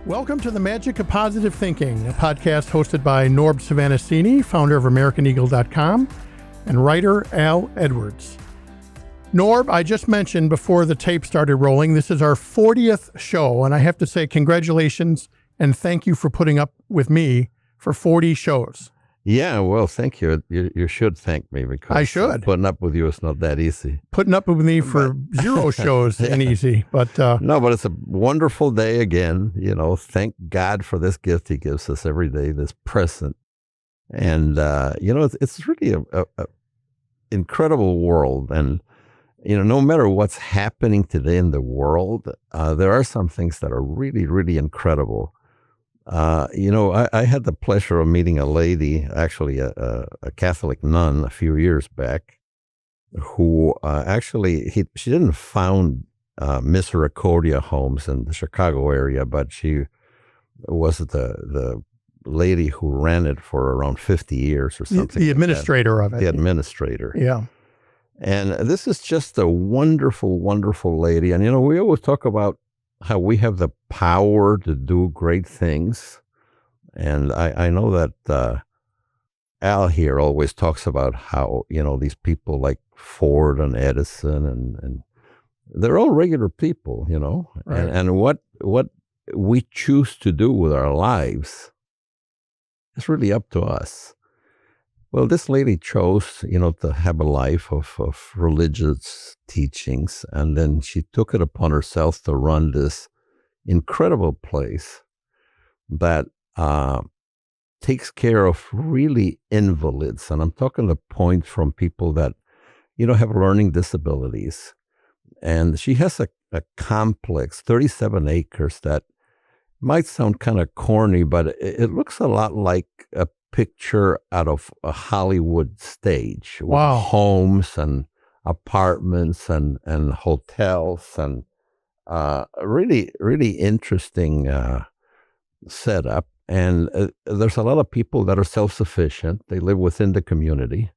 Welcome to the Magic of Positive Thinking, a podcast hosted by Norb Savannasini, founder of AmericanEagle.com, and writer Al Edwards. Norb, I just mentioned before the tape started rolling, this is our 40th show, and I have to say congratulations and thank you for putting up with me for 40 shows. Yeah, well, thank you. You should thank me because I should. Putting up with you is not that easy. Putting up with me for zero shows ain't easy, but no, but it's a wonderful day again. You know, thank God for this gift He gives us every day, this present. And it's really a incredible world. And no matter what's happening today in the world, there are some things that are really, really incredible. I had the pleasure of meeting a lady, actually a Catholic nun, a few years back, who she didn't found Misericordia homes in the Chicago area, but she was the lady who ran it for around 50 years or something. The administrator of it. The administrator. Yeah. And this is just a wonderful, wonderful lady. And, we always talk about how we have the power to do great things. And I know that Al here always talks about how, these people like Ford and Edison and they're all regular people, Right. and what we choose to do with our lives is really up to us. Well, this lady chose, to have a life of religious teachings, and then she took it upon herself to run this incredible place that takes care of really invalids. And I'm talking the point from people that, have learning disabilities. And she has a complex, 37 acres that might sound kind of corny, but it looks a lot like a picture out of a Hollywood stage. Wow. With homes and apartments and hotels and really, really interesting setup. And there's a lot of people that are self-sufficient. They live within the community.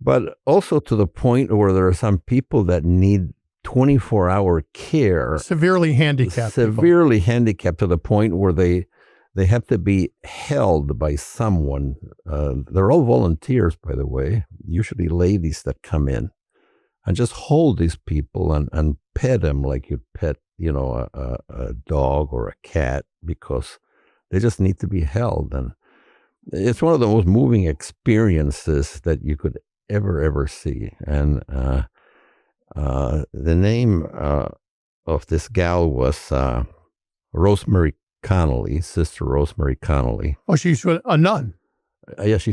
But also to the point where there are some people that need 24-hour care. Severely handicapped. Severely handicapped to the point where they have to be held by someone. They're all volunteers, by the way, usually ladies that come in and just hold these people and pet them like you'd pet, a dog or a cat, because they just need to be held. And it's one of the most moving experiences that you could ever see. And the name of this gal was Rosemary Connolly, Sister Rosemary Connolly. Oh, she's a nun. Yeah, she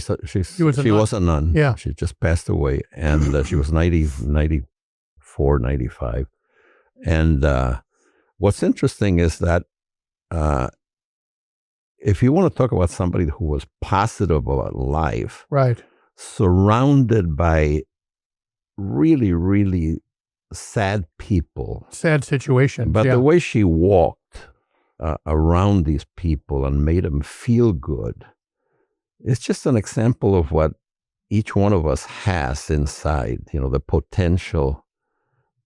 was a nun. Yeah. She just passed away, and she was 94, 95. And what's interesting is that if you want to talk about somebody who was positive about life, right, surrounded by really, really sad people. Sad situations. But the way she walked around these people and made them feel good, it's just an example of what each one of us has inside, the potential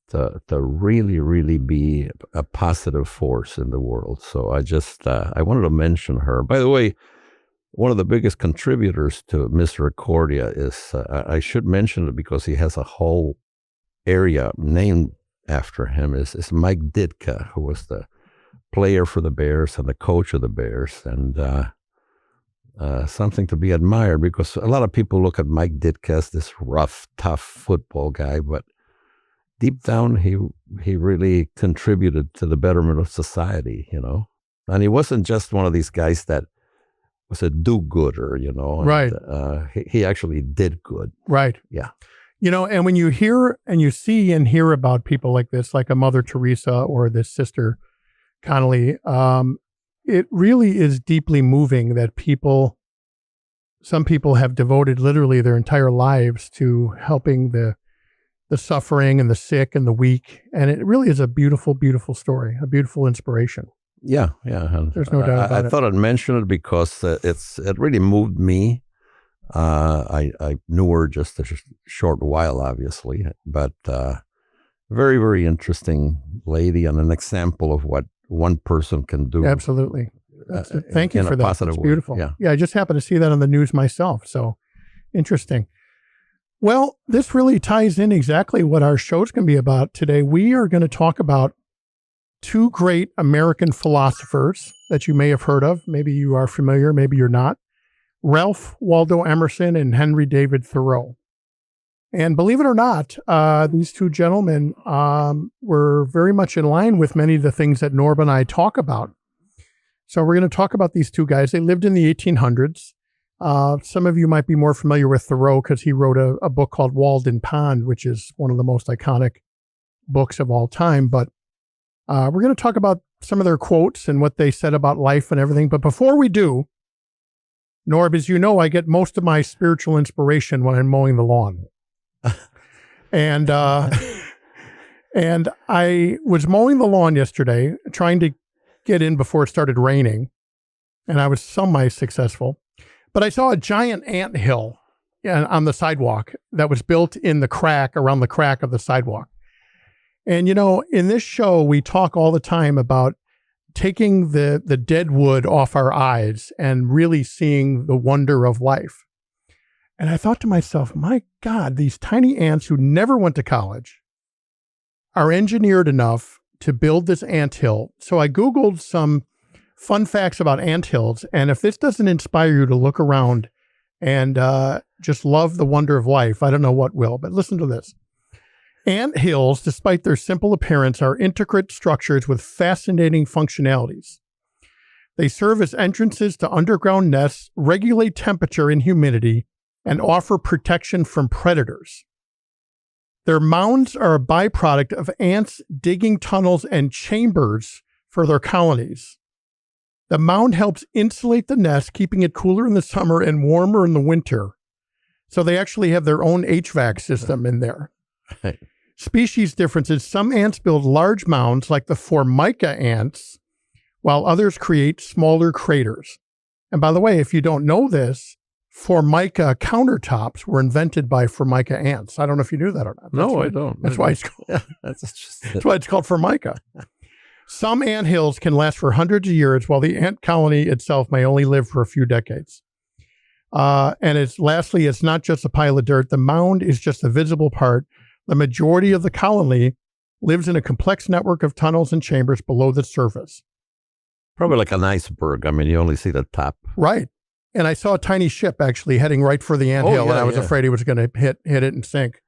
to really, really be a positive force in the world. So I wanted to mention her. By the way, one of the biggest contributors to Misericordia is, I should mention it because he has a whole area named after him, is Mike Ditka, who was the player for the Bears and the coach of the Bears, and something to be admired, because a lot of people look at Mike Ditka as this rough, tough football guy, but deep down he really contributed to the betterment of society, and he wasn't just one of these guys that was a do-gooder, Right. He actually did good. Right. Yeah. And when you hear and you see and hear about people like this, like a Mother Teresa or this Sister Connolly, it really is deeply moving that some people have devoted literally their entire lives to helping the suffering and the sick and the weak. And it really is a beautiful, beautiful story, a beautiful inspiration. Yeah. And there's no doubt about it. I thought I'd mention it because it really moved me. I knew her just a short while, obviously, but very, very interesting lady and an example of what one person can do. Absolutely. Thank you in for a that. positive It's way. beautiful. Yeah. I just happened to see that on the news myself. So interesting. Well, this really ties in exactly what our show's going to be about today. We are going to talk about two great American philosophers that you may have heard of. Maybe you are familiar, maybe you're not. Ralph Waldo Emerson and Henry David Thoreau. And believe it or not, these two gentlemen were very much in line with many of the things that Norb and I talk about. So we're going to talk about these two guys. They lived in the 1800s. Some of you might be more familiar with Thoreau because he wrote a book called Walden Pond, which is one of the most iconic books of all time. But we're going to talk about some of their quotes and what they said about life and everything. But before we do, Norb, as you know, I get most of my spiritual inspiration when I'm mowing the lawn. And I was mowing the lawn yesterday, trying to get in before it started raining, and I was semi-successful. But I saw a giant anthill on the sidewalk that was built in the crack, around the crack of the sidewalk. And, in this show, we talk all the time about taking the dead wood off our eyes and really seeing the wonder of life. And I thought to myself, my God, these tiny ants who never went to college are engineered enough to build this anthill. So I Googled some fun facts about anthills. And if this doesn't inspire you to look around and just love the wonder of life, I don't know what will. But listen to this. Ant hills, despite their simple appearance, are intricate structures with fascinating functionalities. They serve as entrances to underground nests, regulate temperature and humidity, and offer protection from predators. Their mounds are a byproduct of ants digging tunnels and chambers for their colonies. The mound helps insulate the nest, keeping it cooler in the summer and warmer in the winter. So they actually have their own HVAC system in there. Right. Species differences. Some ants build large mounds like the Formica ants, while others create smaller craters. And by the way, if you don't know this, Formica countertops were invented by Formica ants. I don't know if you knew that or not. No, I don't. That's why it's called. Yeah, that's why it's called Formica. Some ant hills can last for hundreds of years, while the ant colony itself may only live for a few decades. And lastly, it's not just a pile of dirt. The mound is just a visible part. The majority of the colony lives in a complex network of tunnels and chambers below the surface. probably like an iceberg. I mean, you only see the top. Right. And I saw a tiny ship actually heading right for the anthill, and I was afraid he was going to hit it and sink.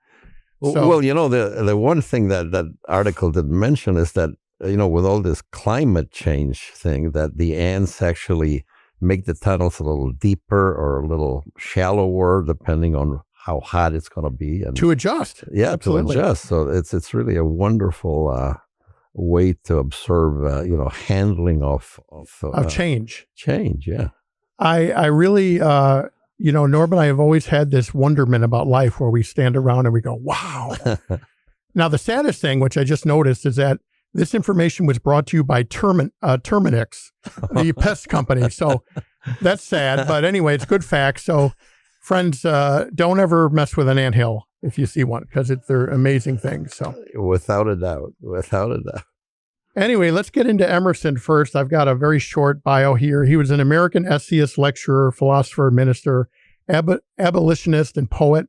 Well, the one thing that article didn't mention is that, with all this climate change thing, that the ants actually make the tunnels a little deeper or a little shallower, depending on how hot it's going to be. And to adjust. Yeah, absolutely. To adjust. So it's really a wonderful way to observe, handling of change. Change, yeah. I really, Norb and I have always had this wonderment about life where we stand around and we go, wow. Now, the saddest thing, which I just noticed, is that this information was brought to you by Terminix, the pest company. So that's sad. But anyway, it's good facts. So friends, don't ever mess with an anthill if you see one, because they're amazing things. So without a doubt. Anyway, let's get into Emerson first. I've got a very short bio here. He was an American essayist, lecturer, philosopher, minister, abolitionist, and poet.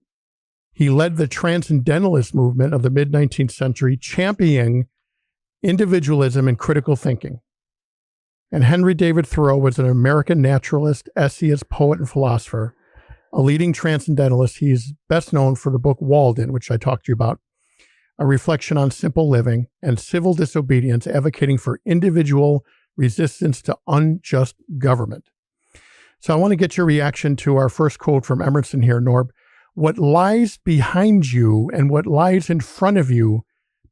He led the Transcendentalist movement of the mid-19th century, championing individualism and critical thinking. And Henry David Thoreau was an American naturalist, essayist, poet, and philosopher, a leading transcendentalist. He's best known for the book Walden, which I talked to you about, a reflection on simple living and civil disobedience, advocating for individual resistance to unjust government. So I want to get your reaction to our first quote from Emerson here, Norb. What lies behind you and what lies in front of you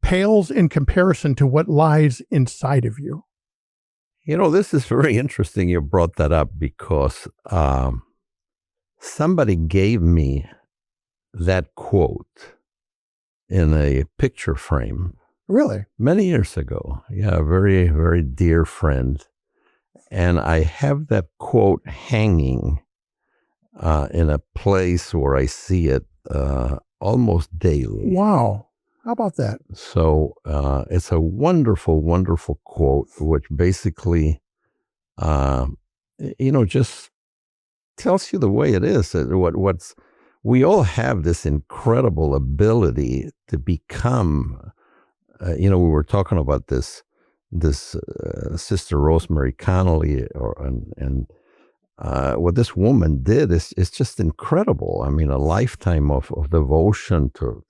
pales in comparison to what lies inside of you. This is very interesting you brought that up, because somebody gave me that quote in a picture frame. Really? Many years ago. Yeah, a very, very dear friend. And I have that quote hanging in a place where I see it almost daily. Wow. How about that? So it's a wonderful, wonderful quote, which basically, uh, just tells you the way it is. We all have this incredible ability to become. We were talking about this Sister Rosemary Connolly, and what this woman did is just incredible. I mean, a lifetime of devotion to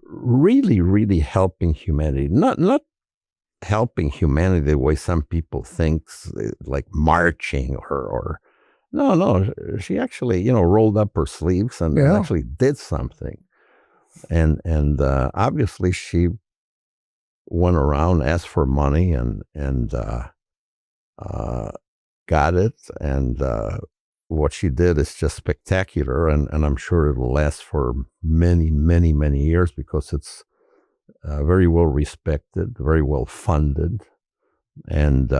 really, really helping humanity. Not helping humanity the way some people think, like marching or no. She actually, rolled up her sleeves and actually did something. And obviously she went around, asked for money, and got it. And what she did is just spectacular, and I'm sure it'll last for many, many, many years because it's very well respected, very well funded, and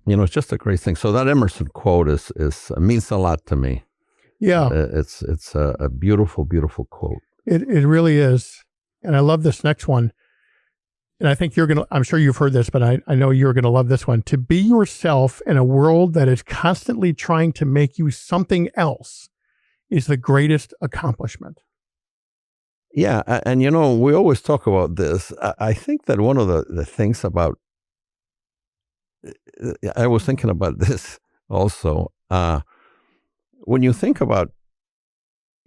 it's just a great thing. So that Emerson quote is means a lot to me. Yeah, it's a beautiful, beautiful quote. It really is, and I love this next one. And I think I'm sure you've heard this, but I know you're going to love this one. To be yourself in a world that is constantly trying to make you something else is the greatest accomplishment. Yeah. And, we always talk about this. I think that one of the things about, I was thinking about this also. When you think about,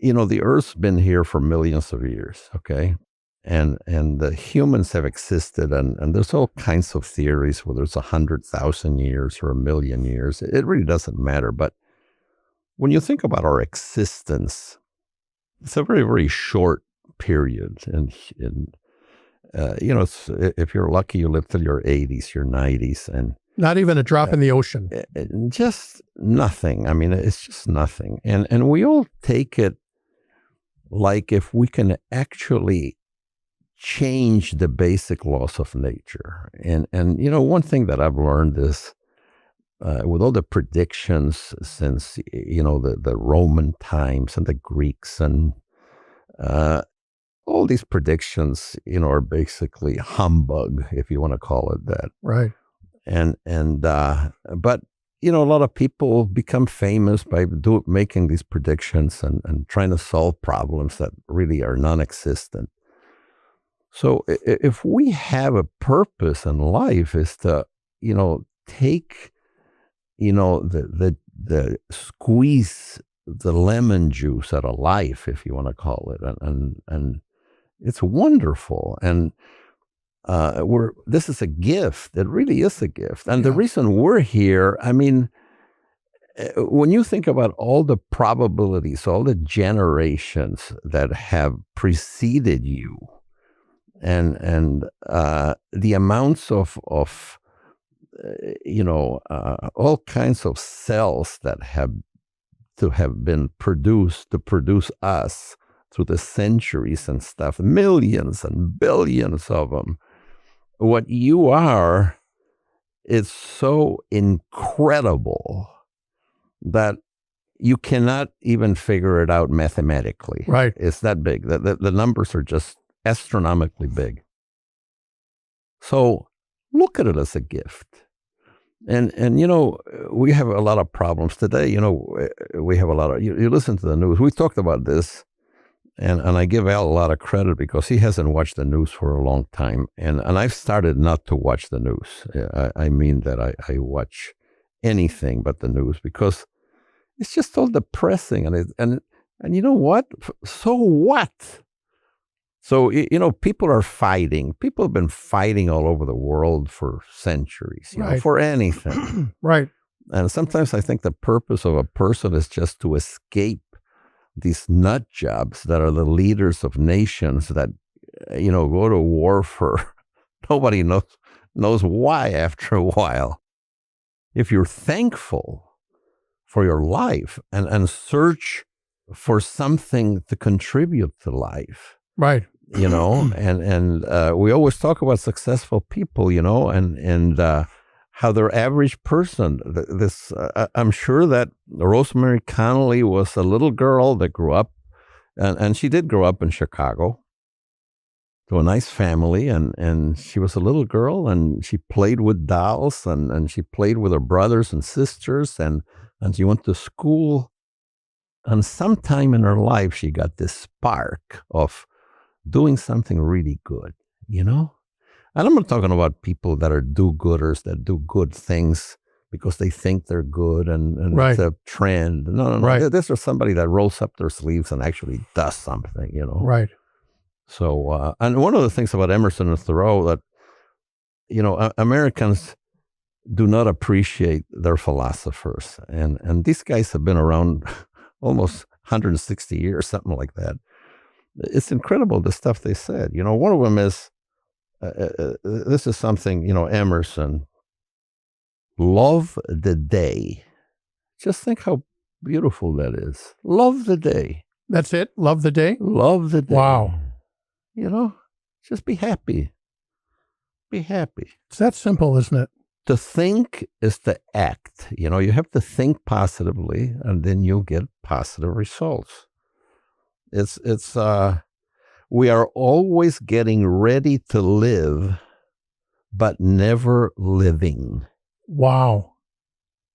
the Earth's been here for millions of years, okay? And the humans have existed, and there's all kinds of theories, whether it's 100,000 years or 1,000,000 years. It really doesn't matter. But when you think about our existence, it's a very, very short period. And if you're lucky, you live till your 80s, your 90s, and not even a drop in the ocean. Just nothing. I mean, it's just nothing. And we all take it like if we can actually change the basic laws of nature. And one thing that I've learned is with all the predictions since, the Roman times and the Greeks and all these predictions, are basically humbug, if you want to call it that. Right. But, a lot of people become famous by making these predictions and trying to solve problems that really are non-existent. So if we have a purpose in life is to, take, the squeeze the lemon juice out of life, if you want to call it. And it's wonderful. And this is a gift. It really is a gift. And the reason we're here, I mean, when you think about all the probabilities, all the generations that have preceded you, and the amounts of all kinds of cells that have been produced to produce us through the centuries and stuff, millions and billions of them. What you are is so incredible that you cannot even figure it out mathematically. Right. It's that big. The numbers are just astronomically big. So look at it as a gift. And we have a lot of problems today. We have a lot of, you listen to the news. We talked about this, and I give Al a lot of credit because he hasn't watched the news for a long time. And I've started not to watch the news. I mean that I watch anything but the news because it's just so depressing. And you know what? So what? So, people are fighting. People have been fighting all over the world for centuries, for anything. Right. And sometimes I think the purpose of a person is just to escape these nut jobs that are the leaders of nations that, go to war for nobody knows why after a while. If you're thankful for your life and search for something to contribute to life. Right. And we always talk about successful people, and how their average person, I'm sure that Rosemary Connolly was a little girl that grew up, and she did grow up in Chicago, to a nice family, and she was a little girl, and she played with dolls, and she played with her brothers and sisters, and she went to school. And sometime in her life, she got this spark of doing something really good, you know? And I'm not talking about people that are do-gooders, that do good things because they think they're good and Right. it's a trend. No. Right. This is somebody that rolls up their sleeves and actually does something, you know? Right. So, and one of the things about Emerson and Thoreau that, you know, Americans do not appreciate their philosophers. And these guys have been around almost 160 years, something like that. It's incredible, the stuff they said. You know, one of them is, this is something, you know, Emerson, love the day. Just think how beautiful that is. Love the day. That's it? Love the day? Love the day. Wow. You know, just be happy. Be happy. It's that simple, isn't it? To think is to act. You know, you have to think positively, and then you'll get positive results. We are always getting ready to live, but never living. Wow.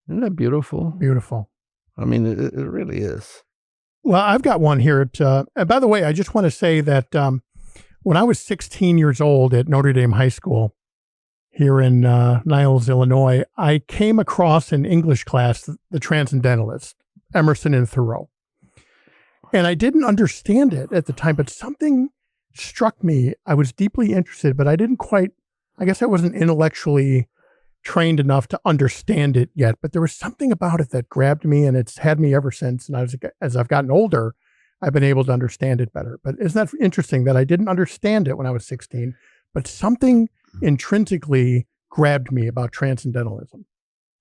Isn't that beautiful? Beautiful. I mean, it really is. Well, I've got one here. And by the way, I just want to say that when I was 16 years old at Notre Dame High School here in Niles, Illinois, I came across in English class the Transcendentalists, Emerson and Thoreau. And I didn't understand it at the time, but something struck me. I was deeply interested, but I guess I wasn't intellectually trained enough to understand it yet. But there was something about it that grabbed me, and it's had me ever since. And as I've gotten older, I've been able to understand it better. But isn't that interesting that I didn't understand it when I was 16, but something intrinsically grabbed me about transcendentalism?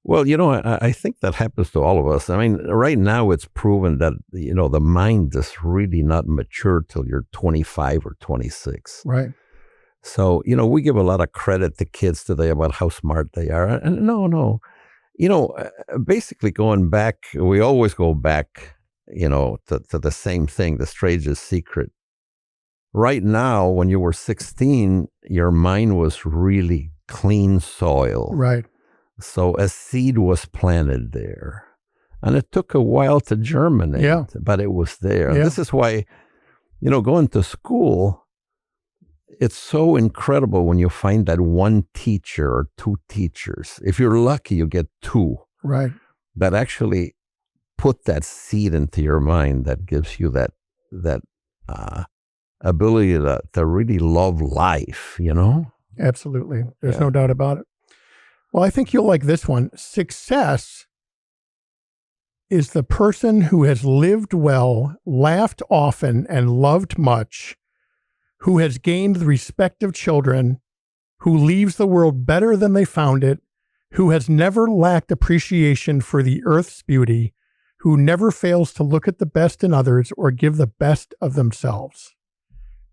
Well, you know, I think that happens to all of us. I mean, right now it's proven that, you know, the mind is really not mature till you're 25 or 26. Right. So, you know, we give a lot of credit to kids today about how smart they are. And no. You know, basically going back, we always go back, you know, to the same thing, the strangest secret. Right now, when you were 16, your mind was really clean soil. Right. So a seed was planted there. And it took a while to germinate, but it was there. Yeah. This is why, you know, going to school, it's so incredible when you find that one teacher or two teachers. If you're lucky, you get two. Right. That actually put that seed into your mind that gives you that ability to really love life, you know? Absolutely. There's no doubt about it. Well, I think you'll like this one. Success is the person who has lived well, laughed often, and loved much, who has gained the respect of children, who leaves the world better than they found it, who has never lacked appreciation for the earth's beauty, who never fails to look at the best in others or give the best of themselves.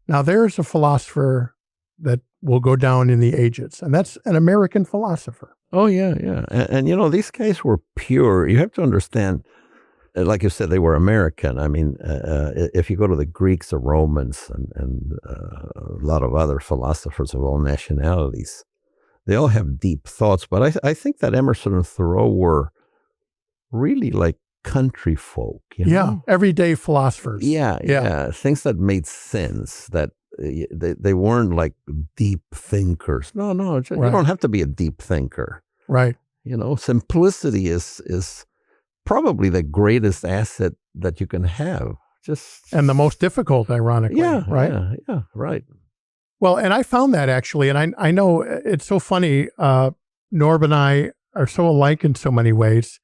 Now, there's a philosopher that will go down in the ages, and that's an American philosopher. Oh, yeah. And you know, these guys were pure. You have to understand, like you said, they were American. I mean, if you go to the Greeks or Romans and a lot of other philosophers of all nationalities, they all have deep thoughts. But I think that Emerson and Thoreau were really like country folk. You know? Everyday philosophers. Yeah. Things that made sense, that they weren't like deep thinkers. No, you don't have to be a deep thinker. Right. You know, simplicity is probably the greatest asset that you can have. And the most difficult, ironically. Right. Yeah, right. Well, and I found that actually, and I know it's so funny. Norb and I are so alike in so many ways.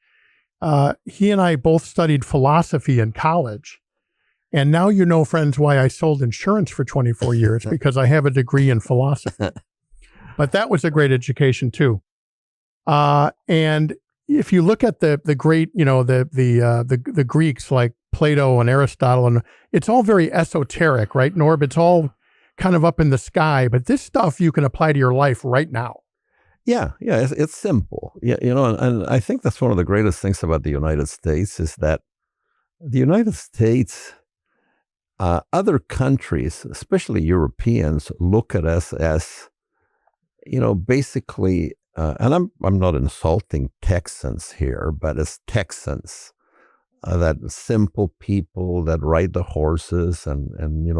He and I both studied philosophy in college. And now you know, friends, why I sold insurance for 24 years, because I have a degree in philosophy. But that was a great education too. And if you look at the great, you know, the Greeks like Plato and Aristotle, and it's all very esoteric, right, Norb? It's all kind of up in the sky, but this stuff you can apply to your life right now. Yeah, it's simple. Yeah, you know, and I think that's one of the greatest things about the United States is that the United States, other countries, especially Europeans, look at us as, basically, and I'm not insulting Texans here, but as Texans, that simple people that ride the horses and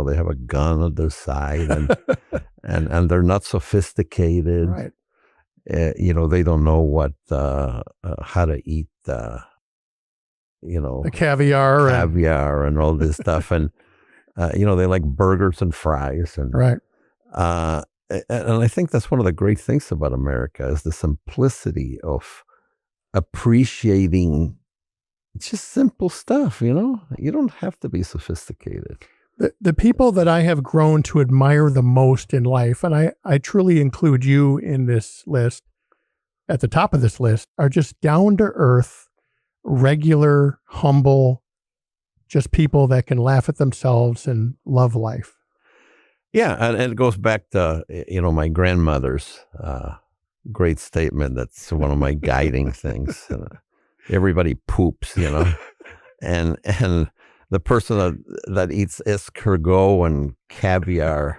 they have a gun at their side and they're not sophisticated. Right. They don't know what how to eat The caviar and all this stuff, and they like burgers and fries, and right. And I think that's one of the great things about America is the simplicity of appreciating just simple stuff. You don't have to be sophisticated. The people that I have grown to admire the most in life, and I truly include you in this list, at the top of this list, are just down to earth, regular, humble, just people that can laugh at themselves and love life. Yeah, and it goes back to, my grandmother's great statement. That's one of my guiding things. Everybody poops, and the person that eats escargot and caviar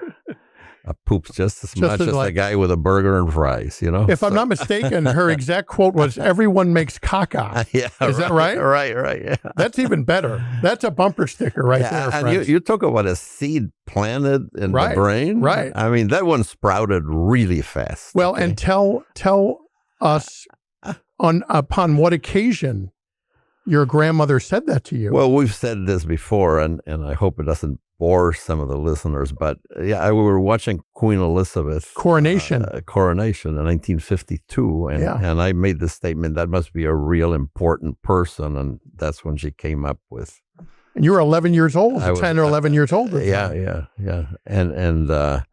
poops just as much as the guy with a burger and fries, If I'm not mistaken, her exact quote was, "Everyone makes caca." Yeah, is that right? Right. Yeah. That's even better. That's a bumper sticker there, and friends. you talk about a seed planted in the brain. Right. I mean, that one sprouted really fast. Well, and tell us upon what occasion your grandmother said that to you. Well, we've said this before, and I hope it doesn't bore some of the listeners, but we were watching Queen Elizabeth coronation in 1952, and I made the statement that must be a real important person, and that's when she came up with. And you were 11 years old, 10 or 11 years old. Yeah, and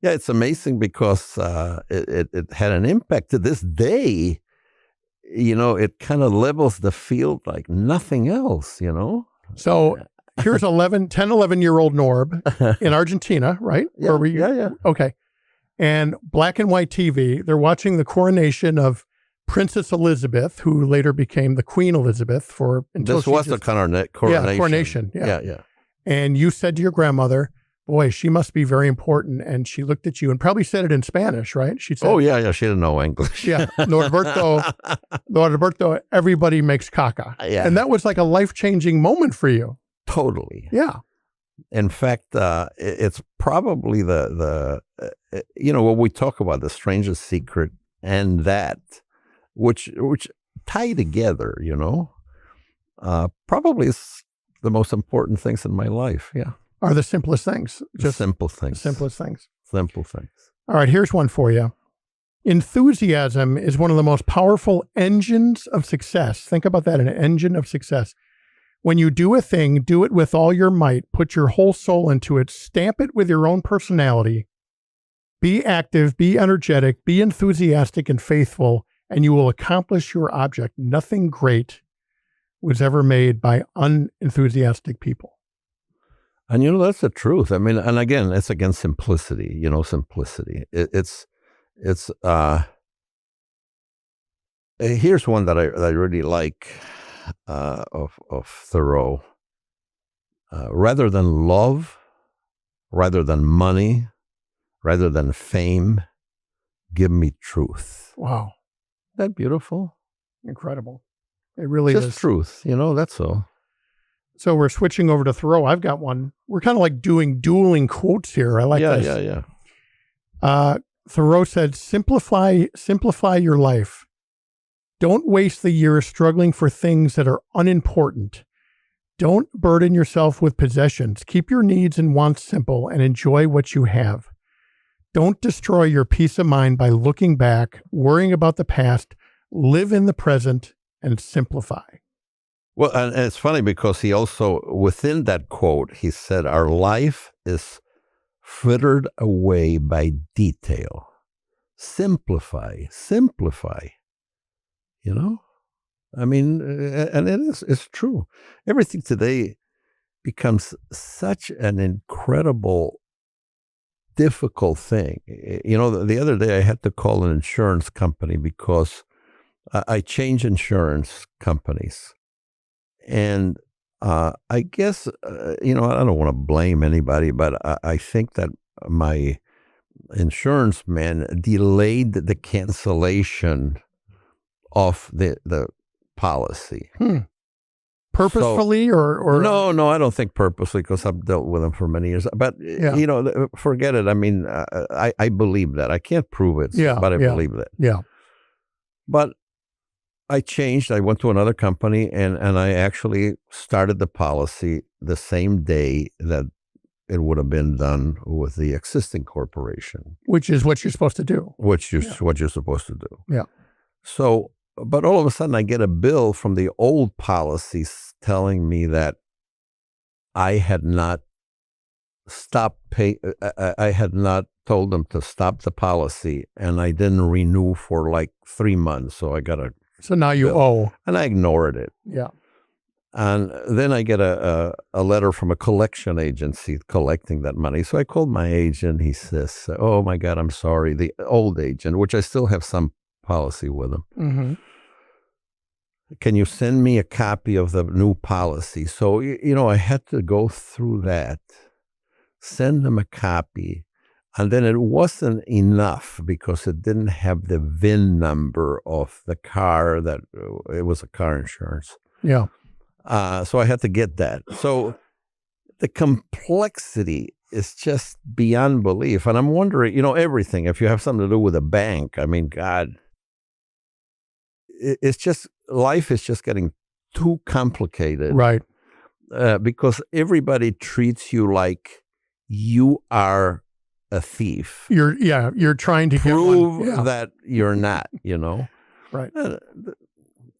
it's amazing because it had an impact to this day. It kind of levels the field like nothing else. So. Here's 11-year-old Norb in Argentina, right? Yeah, yeah. Okay. And black and white TV, they're watching the coronation of Princess Elizabeth, who later became the Queen Elizabeth This was the coronation. Yeah, coronation. Yeah. And you said to your grandmother, boy, she must be very important. And she looked at you and probably said it in Spanish, right? She said, oh, yeah. She didn't know English. Yeah. Norberto, everybody makes caca. Yeah. And that was like a life-changing moment for you. Totally. Yeah. In fact, it's probably the what we talk about, the strangest secret, and that, which tie together, probably is the most important things in my life. Yeah. Are the simplest things. Just simple things. Simplest things. Simple things. All right, here's one for you. Enthusiasm is one of the most powerful engines of success. Think about that, an engine of success. When you do a thing, do it with all your might, put your whole soul into it, stamp it with your own personality, be active, be energetic, be enthusiastic and faithful, and you will accomplish your object. Nothing great was ever made by unenthusiastic people. And that's the truth. I mean, and again, it's against simplicity, simplicity. It's here's one that I really like. Of Thoreau, rather than love, rather than money, rather than fame, give me truth. Wow. Isn't that beautiful? Incredible. It really is. Just truth, that's all. So we're switching over to Thoreau. I've got one. We're kind of like doing dueling quotes here. I like this. Yeah. Thoreau said, simplify your life. Don't waste the years struggling for things that are unimportant. Don't burden yourself with possessions. Keep your needs and wants simple and enjoy what you have. Don't destroy your peace of mind by looking back, worrying about the past. Live in the present and simplify. Well, and it's funny because he also, within that quote, he said, our life is frittered away by detail. Simplify. I mean, and it's true. Everything today becomes such an incredible, difficult thing. The other day I had to call an insurance company because I change insurance companies. And I guess, I don't want to blame anybody, but I think that my insurance man delayed the cancellation of the policy. Purposefully or No, I don't think purposely, because I've dealt with him for many years. But, forget it. I mean, I believe that. I can't prove it, but I believe that. Yeah. But I changed. I went to another company, and I actually started the policy the same day that it would have been done with the existing corporation. Which is what you're supposed to do. What you're supposed to do. Yeah. So, but all of a sudden I get a bill from the old policies telling me that I had not I had not told them to stop the policy, and I didn't renew for like 3 months. So I got So now you owe. And I ignored it. Yeah. And then I get a letter from a collection agency collecting that money. So I called my agent. He says, "Oh my God, I'm sorry." The old agent, which I still have some policy with him. Mm-hmm. Can you send me a copy of the new policy? So, I had to go through that, send them a copy. And then it wasn't enough because it didn't have the VIN number of the car that it was a car insurance. Yeah. So I had to get that. So the complexity is just beyond belief. And I'm wondering, everything, if you have something to do with a bank, I mean, God, it's just, life is just getting too complicated. Right. Because everybody treats you like you are a thief. You're trying to prove that you're not, Right.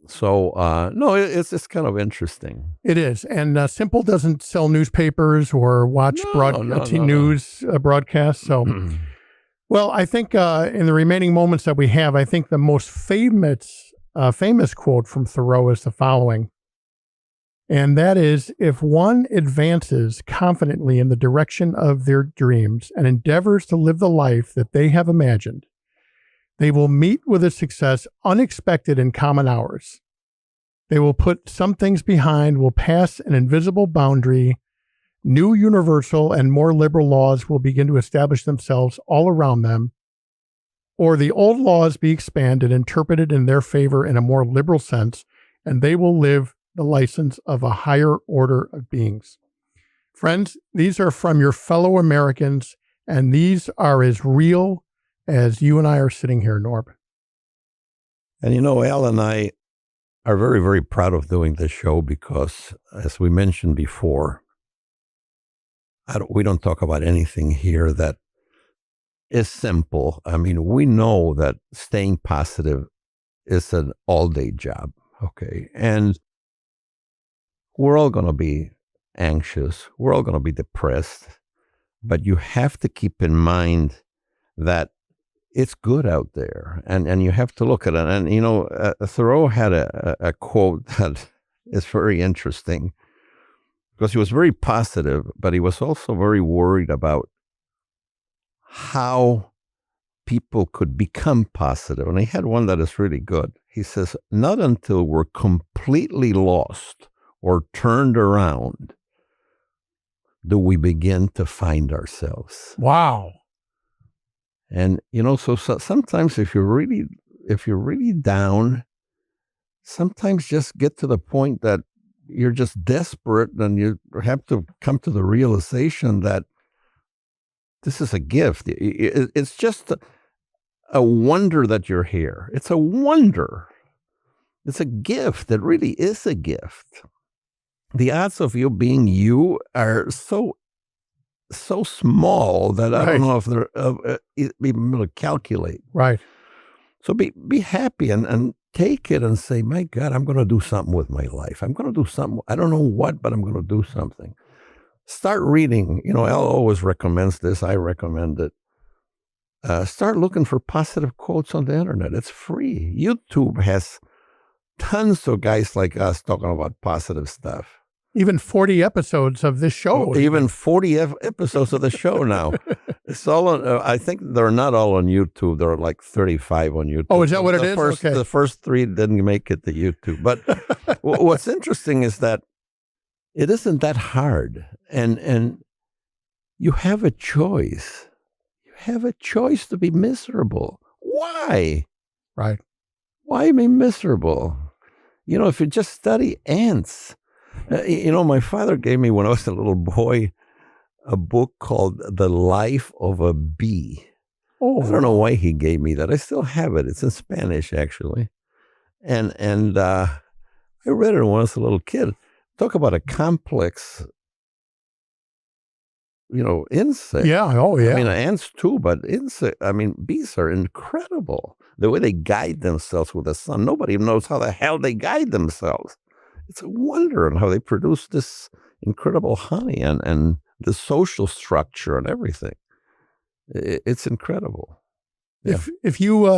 So, no, it's just kind of interesting. It is. And Simple doesn't sell newspapers or watch news broadcasts. So, well, I think in the remaining moments that we have, I think the most famous quote from Thoreau is the following. And that is, if one advances confidently in the direction of their dreams and endeavors to live the life that they have imagined, they will meet with a success unexpected in common hours. They will put some things behind, will pass an invisible boundary. New universal and more liberal laws will begin to establish themselves all around them, or the old laws be expanded, interpreted in their favor in a more liberal sense, and they will live the license of a higher order of beings. Friends, these are from your fellow Americans, and these are as real as you and I are sitting here, Norb. And Al and I are very, very proud of doing this show because, as we mentioned before, we don't talk about anything here that is simple. I mean, we know that staying positive is an all-day job, okay? And we're all going to be anxious. We're all going to be depressed. But you have to keep in mind that it's good out there, and you have to look at it. And, Thoreau had a quote that is very interesting because he was very positive, but he was also very worried about how people could become positive. And he had one that is really good. He says, not until we're completely lost or turned around do we begin to find ourselves. Wow. And, so sometimes if you're really down, sometimes just get to the point that you're just desperate and you have to come to the realization that this is a gift. It's just a wonder that you're here. It's a wonder. It's a gift. It really is a gift. The odds of you being you are so small that I don't know if they're even able to calculate. Right. So be happy and take it and say, my God, I'm going to do something with my life. I'm going to do something. I don't know what, but I'm going to do something. Start reading. Al always recommends this. I recommend it. Start looking for positive quotes on the internet. It's free. YouTube has tons of guys like us talking about positive stuff. Even 40 episodes of this show. Even 40 episodes of the show now. It's all on, I think they're not all on YouTube. There are like 35 on YouTube. Oh, is that what it is? Okay. The first 3 didn't make it to YouTube. But what's interesting is that, It isn't that hard. And you have a choice. You have a choice to be miserable. Why? Right. Why be miserable? If you just study ants. My father gave me, when I was a little boy, a book called The Life of a Bee. Oh. I don't know why he gave me that. I still have it. It's in Spanish, actually. And I read it when I was a little kid. Talk about a complex, insect. Yeah. Oh, yeah. I mean, ants too, but bees are incredible. The way they guide themselves with the sun. Nobody even knows how the hell they guide themselves. It's a wonder on how they produce this incredible honey and the social structure and everything. It's incredible. Yeah. If you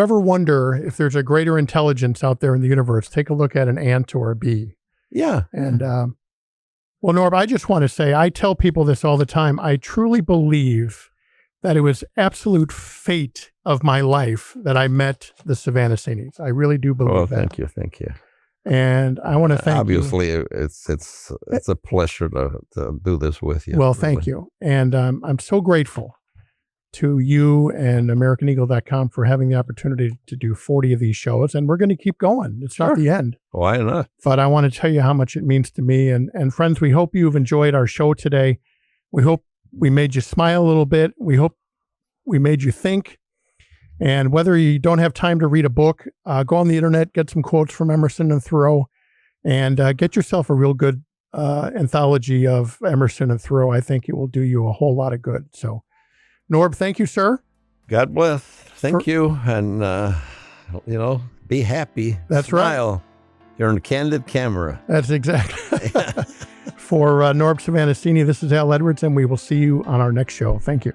ever wonder if there's a greater intelligence out there in the universe, take a look at an ant or a bee. Yeah. And well, Norb, I just want to say, I tell people this all the time. I truly believe that it was absolute fate of my life that I met the Savannah Sainies. I really do believe that. Thank you. And I want to thank Obviously, you. it's a pleasure to do this with you. Well, thank you. And I'm so grateful to you and AmericanEagle.com for having the opportunity to do 40 of these shows. And we're going to keep going. It's not the end. Why not? But I want to tell you how much it means to me. And friends, we hope you've enjoyed our show today. We hope we made you smile a little bit. We hope we made you think. And whether you don't have time to read a book, go on the internet, get some quotes from Emerson and Thoreau, and get yourself a real good anthology of Emerson and Thoreau. I think it will do you a whole lot of good. So, Norb, thank you, sir. God bless. Thank you. And, be happy. That's Smile. right. You're on candid camera. That's exactly. For Norb Savannah Saini, this is Al Edwards, and we will see you on our next show. Thank you.